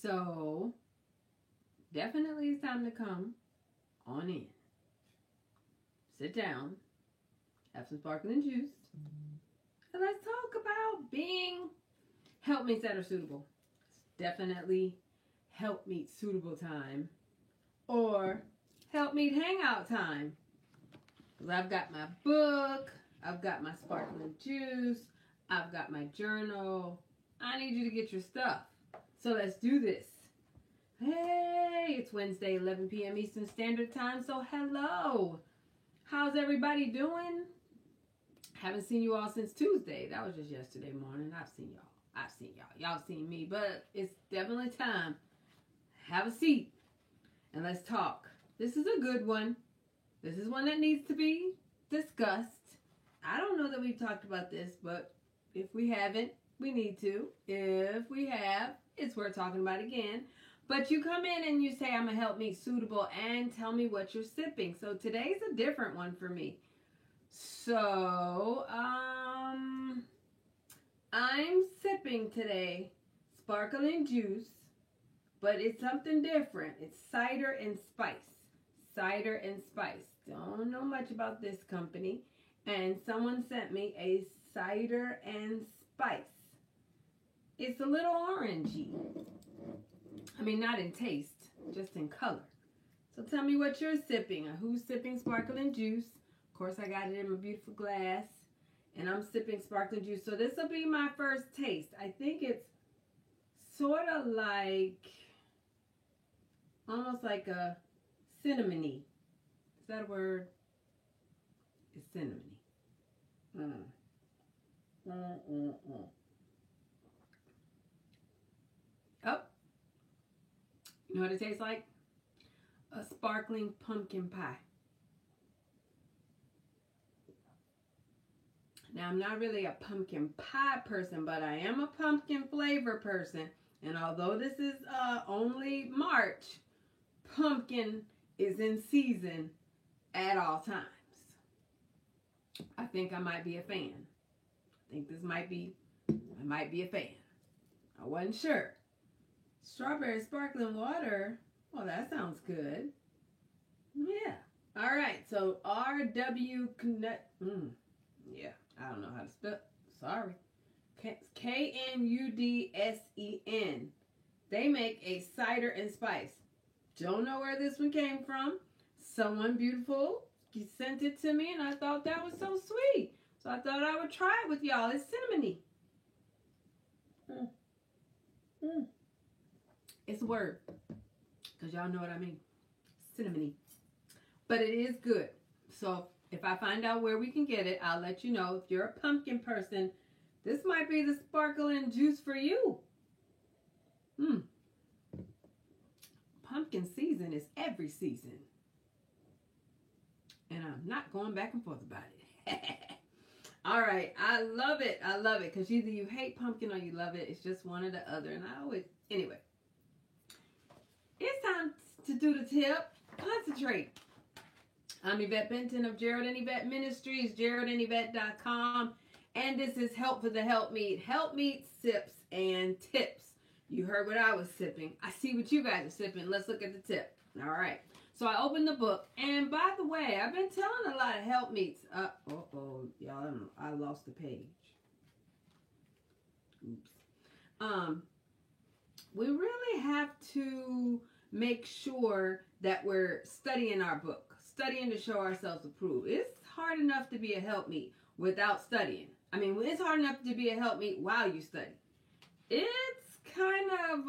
So definitely it's time to come on in. Sit down, have some sparkling juice, and let's talk about being helpmates that are suitable. It's definitely helpmeet suitable time or helpmeet hangout time. Because I've got my book, I've got my sparkling juice, I've got my journal. I need you to get your stuff. So let's do this. Hey, it's Wednesday, 11 p.m. Eastern Standard Time. So hello. How's everybody doing? Haven't seen you all since Tuesday. That was just yesterday morning. I've seen y'all. Y'all seen me. But it's definitely time. Have a seat and let's talk. This is a good one. This is one that needs to be discussed. I don't know that we've talked about this, but if we haven't, we need to. If we have, it's worth talking about again. But you come in and you say, I'm a helpmeet suitable, and tell me what you're sipping. So today's a different one for me. So, I'm sipping today sparkling juice, but it's something different. It's cider and spice. Cider and spice. Don't know much about this company. And someone sent me a cider and spice. It's a little orangey. I mean, not in taste, just in color. So tell me what you're sipping. Who's sipping sparkling juice? Of course, I got it in my beautiful glass. And I'm sipping sparkling juice. So this will be my first taste. I think it's sort of like, almost like a cinnamony. Is that a word? It's cinnamony. Oh, you know what it tastes like? A sparkling pumpkin pie. Now, I'm not really a pumpkin pie person, but I am a pumpkin flavor person. And although this is only March, pumpkin is in season at all times. I think I might be a fan. I think I might be a fan. I wasn't sure. Strawberry sparkling water. Well, that sounds good. Yeah. All right. So RW Connect. Yeah. I don't know how to spell. Sorry. KNUDSEN. They make a cider and spice. Don't know where this one came from. Someone beautiful sent it to me, and I thought that was so sweet. So I thought I would try it with y'all. It's cinnamony. It's a word, because y'all know what I mean. Cinnamony. But it is good. So if I find out where we can get it, I'll let you know. If you're a pumpkin person, this might be the sparkling juice for you. Pumpkin season is every season. And I'm not going back and forth about it. All right. I love it. I love it. Because either you hate pumpkin or you love it. It's just one or the other. And I always... Anyway. It's time to do the tip. Concentrate. I'm Yvette Benton of Gerald and Yvette Ministries. GeraldandYvette.com. And this is Help for the Helpmeet. Helpmeet sips and tips. You heard what I was sipping. I see what you guys are sipping. Let's look at the tip. All right. So I opened the book, and by the way, I've been telling a lot of helpmeets. Y'all, I lost the page. Oops. We really have to make sure that we're studying our book, studying to show ourselves approved. It's hard enough to be a helpmeet without studying. I mean, it's hard enough to be a helpmeet while you study. It's kind of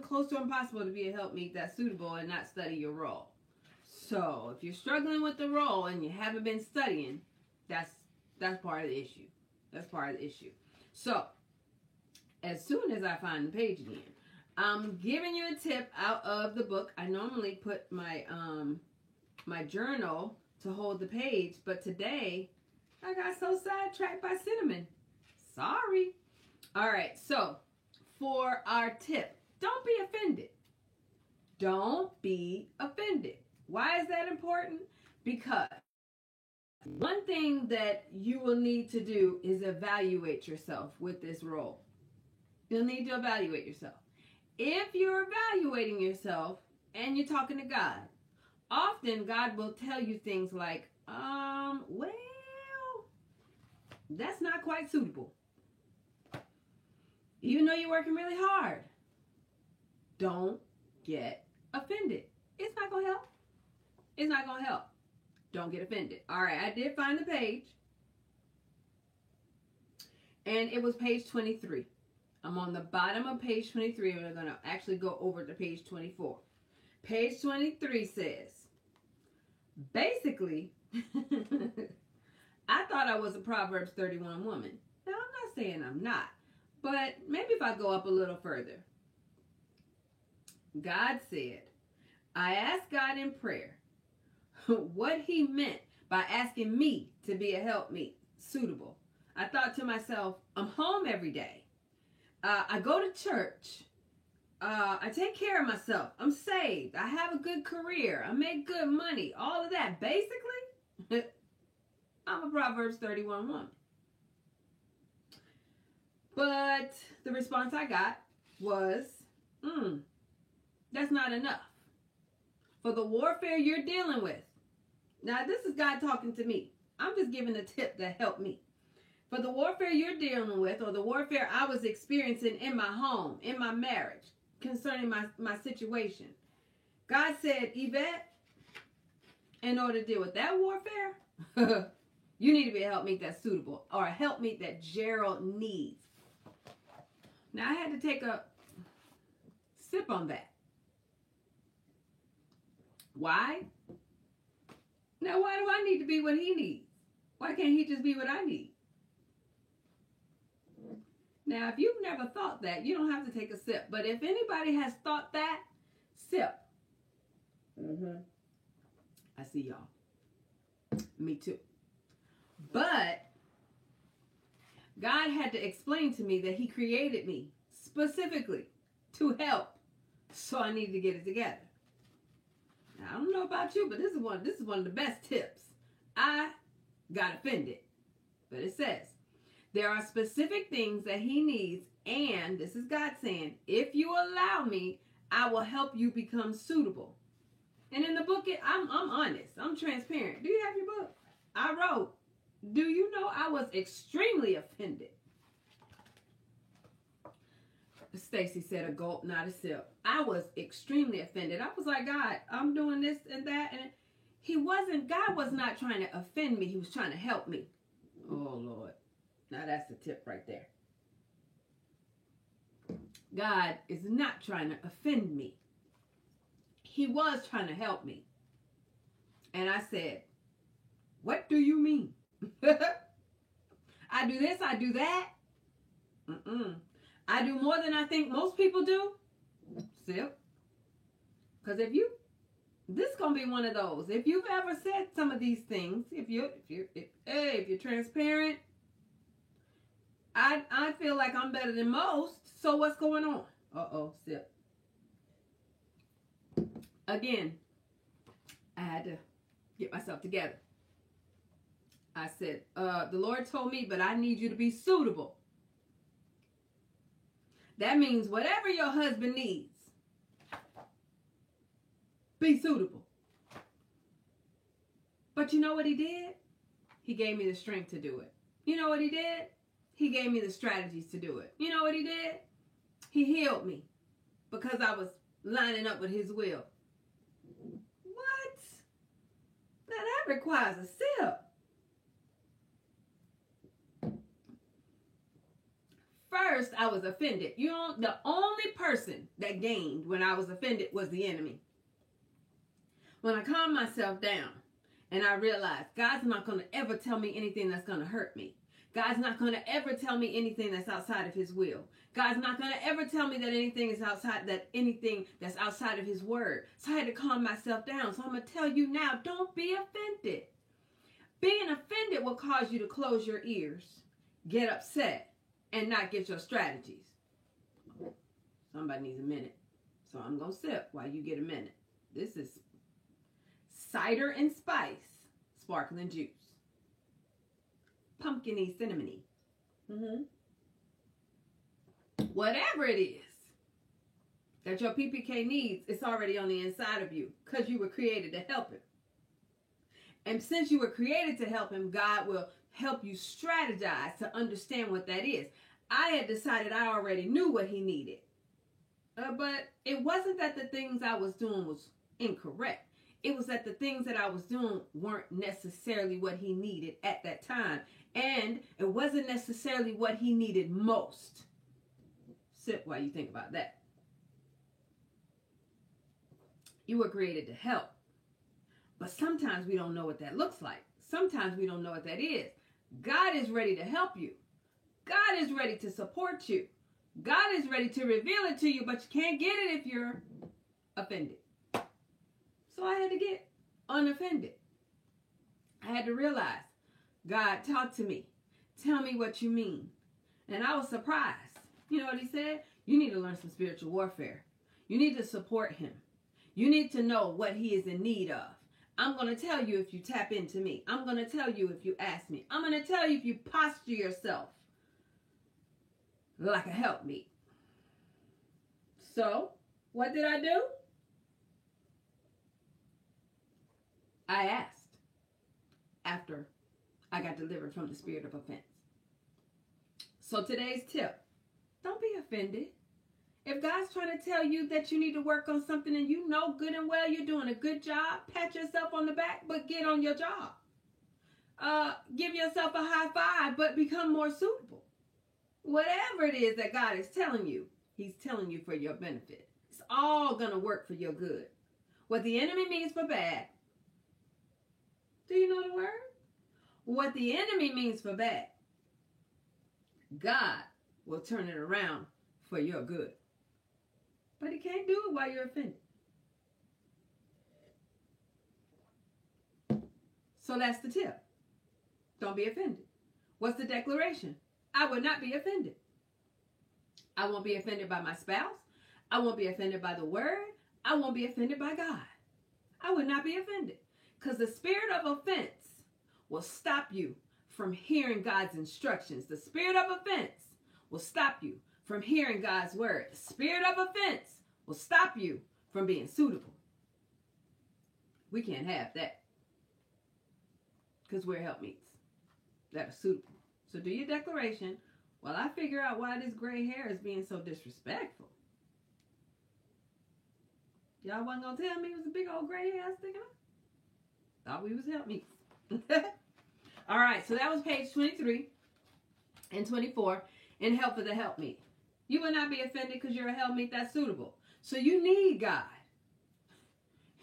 close to impossible to be a helpmeet that's suitable and not study your role. So if you're struggling with the role and you haven't been studying, that's part of the issue. That's part of the issue. So as soon as I find the page again, I'm giving you a tip out of the book. I normally put my my journal to hold the page, but today I got so sidetracked by cinnamon. Sorry. All right, so for our tip, don't be offended. Don't be offended. Why is that important? Because one thing that you will need to do is evaluate yourself with this role. You'll need to evaluate yourself. if you're evaluating yourself and you're talking to God, often God will tell you things like, well, that's not quite suitable. Even though you're working really hard, don't get offended. It's not going to help. It's not going to help. Don't get offended. All right, I did find the page. And it was page 23. I'm on the bottom of page 23. We're going to actually go over to page 24. Page 23 says, basically, I thought I was a Proverbs 31 woman. Now, I'm not saying I'm not. But maybe if I go up a little further. God said, I asked God in prayer what he meant by asking me to be a helpmeet, suitable. I thought to myself, I'm home every day. I go to church. I take care of myself. I'm saved. I have a good career. I make good money. All of that. Basically, I'm a Proverbs 31 woman. But the response I got was, that's not enough. For the warfare you're dealing with. Now, this is God talking to me. I'm just giving a tip that helped me. For the warfare you're dealing with, or the warfare I was experiencing in my home, in my marriage, concerning my situation, God said, Yvette, in order to deal with that warfare, you need to be a helpmeet that's suitable, or a helpmeet that Gerald needs. Now, I had to take a sip on that. Why? Now, why do I need to be what he needs? Why can't he just be what I need? Now, if you've never thought that, you don't have to take a sip. But if anybody has thought that, sip. I see y'all. Me too. But God had to explain to me that he created me specifically to help. So I needed to get it together. Now, I don't know about you, but this is one of the best tips. I got offended. But it says, there are specific things that he needs, and this is God saying, if you allow me, I will help you become suitable. And in the book, I'm honest. I'm transparent. Do you have your book? I wrote, do you know I was extremely offended? Stacy said a gulp, not a sip. I was extremely offended. I was like, God, I'm doing this and that. And God was not trying to offend me. He was trying to help me. Oh, Lord. Now that's the tip right there. God is not trying to offend me. He was trying to help me. And I said, what do you mean? I do this, I do that. I do more than I think most people do. Sip. Because this is going to be one of those. If you've ever said some of these things, if you're transparent, I feel like I'm better than most. So what's going on? Sip. Again, I had to get myself together. I said, the Lord told me, but I need you to be suitable. That means whatever your husband needs, be suitable. But you know what he did? He gave me the strength to do it. You know what he did? He gave me the strategies to do it. You know what he did? He healed me because I was lining up with his will. What? Now that requires a sip. First, I was offended. You know, the only person that gained when I was offended was the enemy. When I calmed myself down and I realized God's not going to ever tell me anything that's going to hurt me. God's not going to ever tell me anything that's outside of his will. God's not going to ever tell me that anything that's outside of his word. So I had to calm myself down. So I'm going to tell you now, don't be offended. Being offended will cause you to close your ears, get upset, and not get your strategies. Somebody needs a minute. So I'm going to sip while you get a minute. This is cider and spice sparkling juice. Pumpkin-y, cinnamony. Whatever it is, that your PPK needs, it's already on the inside of you because you were created to help him. And since you were created to help him, God will help you strategize to understand what that is. I had decided I already knew what he needed. But it wasn't that the things I was doing was incorrect. It was that the things that I was doing weren't necessarily what he needed at that time. And it wasn't necessarily what he needed most. Sit while you think about that. You were created to help. But sometimes we don't know what that looks like. Sometimes we don't know what that is. God is ready to help you. God is ready to support you. God is ready to reveal it to you, but you can't get it if you're offended. So I had to get unoffended. I had to realize, God, talk to me. Tell me what you mean. And I was surprised. You know what he said? You need to learn some spiritual warfare. You need to support him. You need to know what he is in need of. I'm going to tell you if you tap into me. I'm going to tell you if you ask me. I'm going to tell you if you posture yourself like a helpmeet. So, what did I do? I asked after I got delivered from the spirit of offense. So today's tip, don't be offended. If God's trying to tell you that you need to work on something and you know good and well you're doing a good job, pat yourself on the back, but get on your job. Give yourself a high five, but become more suitable. Whatever it is that God is telling you, he's telling you for your benefit. It's all going to work for your good. What the enemy means for bad. Do you know the word? What the enemy means for bad, God will turn it around for your good. But he can't do it while you're offended. So that's the tip. Don't be offended. What's the declaration? I will not be offended. I won't be offended by my spouse. I won't be offended by the word. I won't be offended by God. I will not be offended. Because the spirit of offense will stop you from hearing God's instructions. The spirit of offense will stop you from hearing God's word. The spirit of offense will stop you from being suitable. We can't have that. Because we're helpmeets that are suitable. So do your declaration while I figure out why this gray hair is being so disrespectful. Y'all wasn't going to tell me it was a big old gray hair sticking up? Thought we was helpmeets. All right, so that was page 23 and 24 in Help for the Helpmeet. You will not be offended because you're a helpmeet that's suitable. So you need God.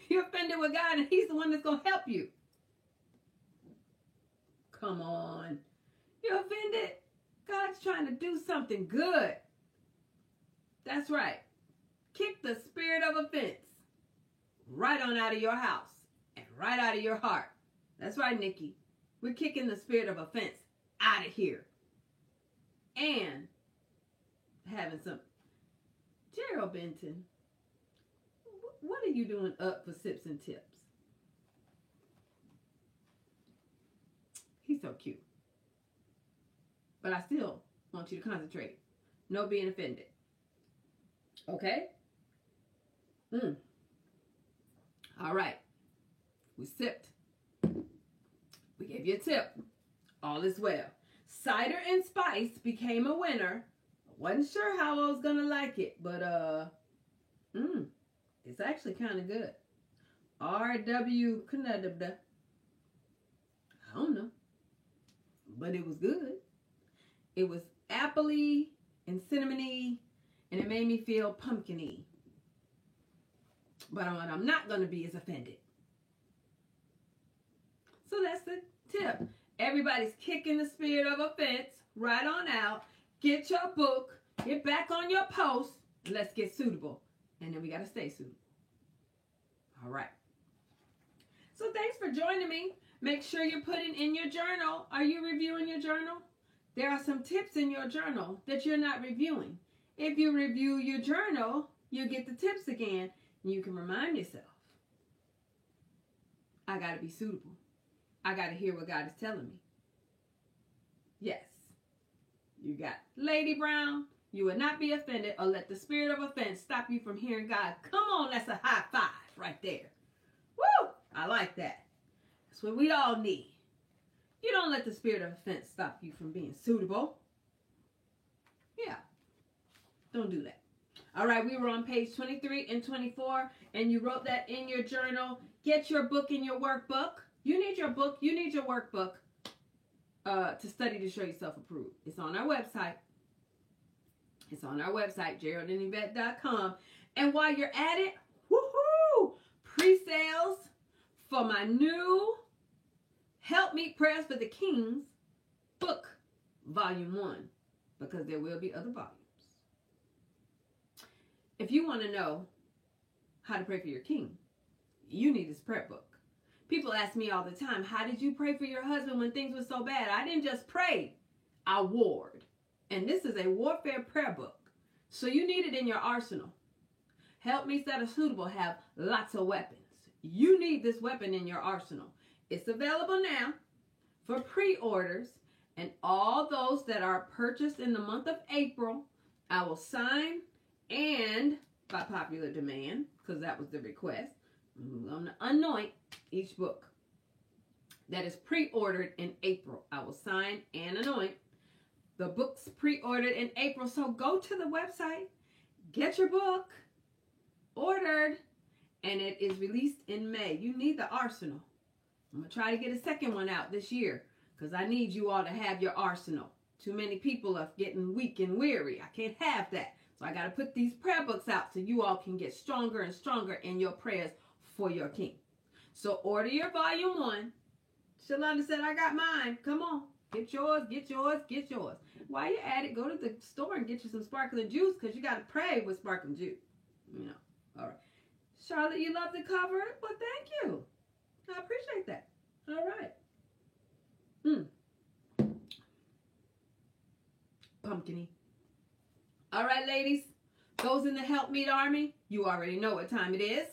You're offended with God and he's the one that's going to help you. Come on. You're offended? God's trying to do something good. That's right. Kick the spirit of offense right on out of your house and right out of your heart. That's right, Nikki. We're kicking the spirit of offense out of here. And having some... Gerald Benton, what are you doing up for Sips and Tips? He's so cute. But I still want you to concentrate. No being offended. Okay? All right. We sipped. We gave you a tip. All is well. Cider and Spice became a winner. I wasn't sure how I was going to like it, but it's actually kind of good. R.W. Canada. I don't know. But it was good. It was appley and cinnamony, and it made me feel pumpkin-y. But what I'm not going to be is offended. So that's the tip. Everybody's kicking the spirit of offense right on out. Get your book. Get back on your post. And let's get suitable. And then we got to stay suitable. All right. So thanks for joining me. Make sure you're putting in your journal. Are you reviewing your journal? There are some tips in your journal that you're not reviewing. If you review your journal, you get the tips again. And you can remind yourself, I got to be suitable. I got to hear what God is telling me. Yes. You got Lady Brown. You will not be offended or let the spirit of offense stop you from hearing God. Come on, that's a high five right there. Woo! I like that. That's what we all need. You don't let the spirit of offense stop you from being suitable. Yeah. Don't do that. All right, we were on page 23 and 24, and you wrote that in your journal. Get your book and your workbook. You need your book. You need your workbook to study to show yourself approved. It's on our website. It's on our website, GeraldandYvette.com. And while you're at it, woohoo! Pre-sales for my new Help Me Prayers for the Kings book, volume 1, because there will be other volumes. If you want to know how to pray for your king, you need this prayer book. People ask me all the time, how did you pray for your husband when things were so bad? I didn't just pray, I warred. And this is a warfare prayer book. So you need it in your arsenal. Help Me that are suitable have lots of weapons. You need this weapon in your arsenal. It's available now for pre-orders. And all those that are purchased in the month of April, I will sign and, by popular demand, because that was the request, I'm going to anoint each book that is pre-ordered in April. I will sign and anoint the books pre-ordered in April. So go to the website, get your book ordered, and it is released in May. You need the arsenal. I'm going to try to get a second one out this year because I need you all to have your arsenal. Too many people are getting weak and weary. I can't have that. So I got to put these prayer books out so you all can get stronger and stronger in your prayers for your king. So order your volume 1. Shalonda said, I got mine. Come on. Get yours, get yours, get yours. While you're at it, go to the store and get you some sparkling juice because you got to pray with sparkling juice. You know. All right. Charlotte, you love the cover? Well, thank you. I appreciate that. All right. Pumpkin-y. All right, ladies. Those in the Help Meet Army, you already know what time it is.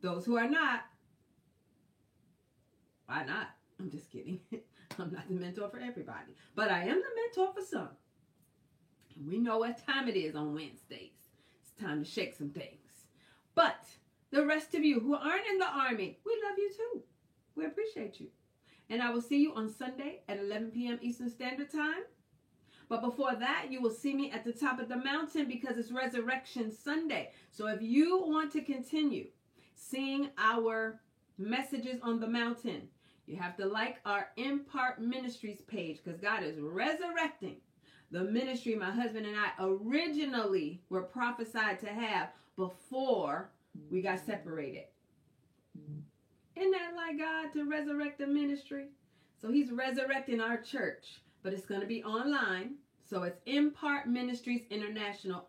Those who are not, why not? I'm just kidding. I'm not the mentor for everybody. But I am the mentor for some. And we know what time it is on Wednesdays. It's time to shake some things. But the rest of you who aren't in the Army, we love you too. We appreciate you. And I will see you on Sunday at 11 p.m. Eastern Standard Time. But before that, you will see me at the top of the mountain because it's Resurrection Sunday. So if you want to continue seeing our messages on the mountain, you have to like our Impart Ministries page because God is resurrecting the ministry my husband and I originally were prophesied to have before we got separated. Isn't that like God to resurrect the ministry? So he's resurrecting our church, but it's going to be online. So it's Impart Ministries International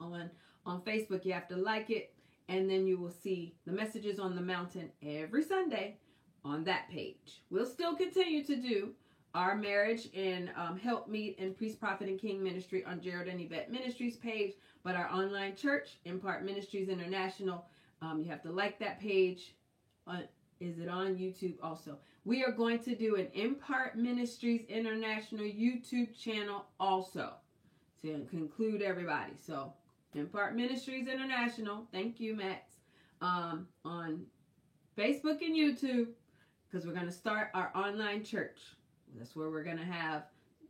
on Facebook. You have to like it, and then you will see the messages on the mountain every Sunday on that page. We'll still continue to do our marriage and Help Meet and Priest, Prophet, and King ministry on Gerald and Yvette Ministries page, but our online church, Impart Ministries International, you have to like that page. Is it on YouTube also? We are going to do an Impart Ministries International YouTube channel also to conclude everybody. So Impart Ministries International, thank you, Max, on Facebook and YouTube, because we're going to start our online church. That's where we're going to have,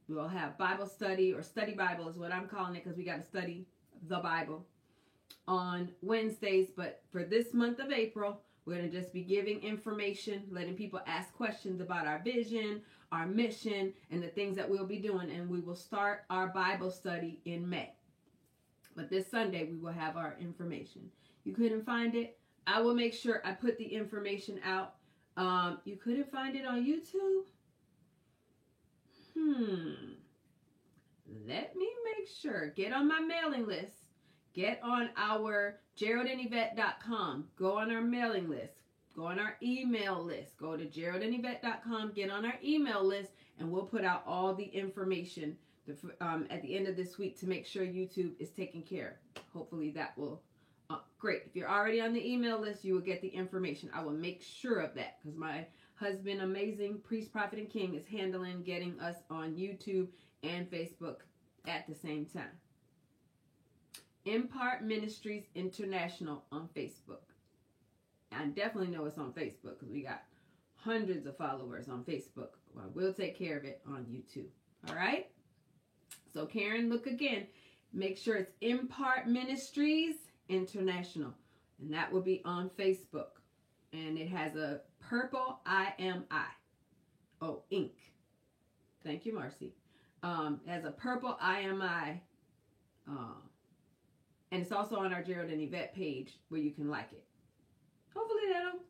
we'll have Bible study, or study Bible is what I'm calling it, because we got to study the Bible on Wednesdays. But for this month of April, we're going to just be giving information, letting people ask questions about our vision, our mission, and the things that we'll be doing. And we will start our Bible study in May. But this Sunday, we will have our information. You couldn't find it? I will make sure I put the information out. You couldn't find it on YouTube? Let me make sure. Get on my mailing list. Get on our GeraldandYvette.com. Go on our mailing list. Go on our email list. Go to GeraldandYvette.com. Get on our email list, and we'll put out all the information at the end of this week to make sure YouTube is taken care of. Hopefully that will... great. If you're already on the email list, you will get the information. I will make sure of that because my husband, amazing Priest, Prophet, and King, is handling getting us on YouTube and Facebook at the same time. Impart Ministries International on Facebook. I definitely know it's on Facebook because we got hundreds of followers on Facebook. Well, we'll take care of it on YouTube. All right? So, Karen, look again. Make sure it's Impart Ministries International. And that will be on Facebook. And it has a purple IMI. Oh, ink. Thank you, Marcy. It has a purple IMI. And it's also on our Gerald and Yvette page where you can like it. Hopefully that'll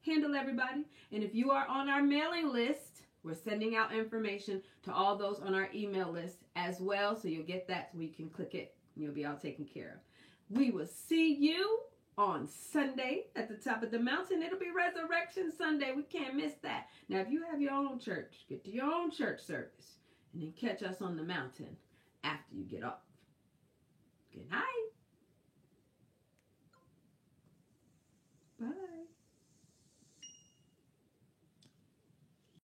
handle everybody. And if you are on our mailing list, we're sending out information to all those on our email list as well. So you'll get that so you can click it and you'll be all taken care of. We will see you on Sunday at the top of the mountain. It'll be Resurrection Sunday. We can't miss that. Now, if you have your own church, get to your own church service and then catch us on the mountain after you get off. Good night.